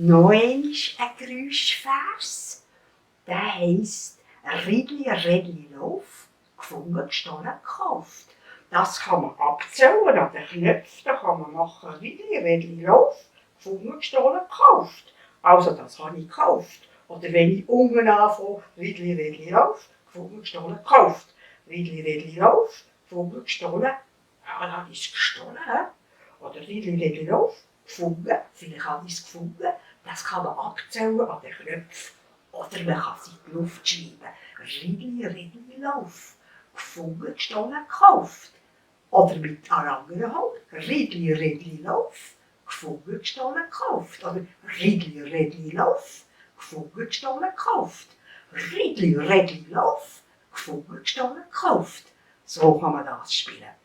noch einmal ein Geräuschvers. Der heisst Ridli, Lauf, gefunden, gestohlen, gekauft. Das kann man abzählen an den Knöpfen, da kann man machen Ridli, Lauf, gefunden, gestohlen, gekauft. Also das habe ich gekauft. Oder wenn ich unten anfange, Ridli, Lauf, gefunden, gestohlen, gekauft. Ridli, Lauf, gefunden, gestohlen, ja, dann habe ich es gestohlen. Oder Ridli, Lauf, gefunden, vielleicht habe ich es gefunden. Das kann man abzählen an den Knöpfen. Oder man kann es in die Luft schreiben. Ridli, Lauf, gefunden, gestohlen, gekauft. Oder mit einer anderen Hand. Ridli, Lauf, gefunden, gestohlen, gekauft. Oder Ridli, Lauf, gefunden, gestohlen, gekauft. Ridli, Lauf, gefunden, gestohlen, gekauft. So kann man das spielen.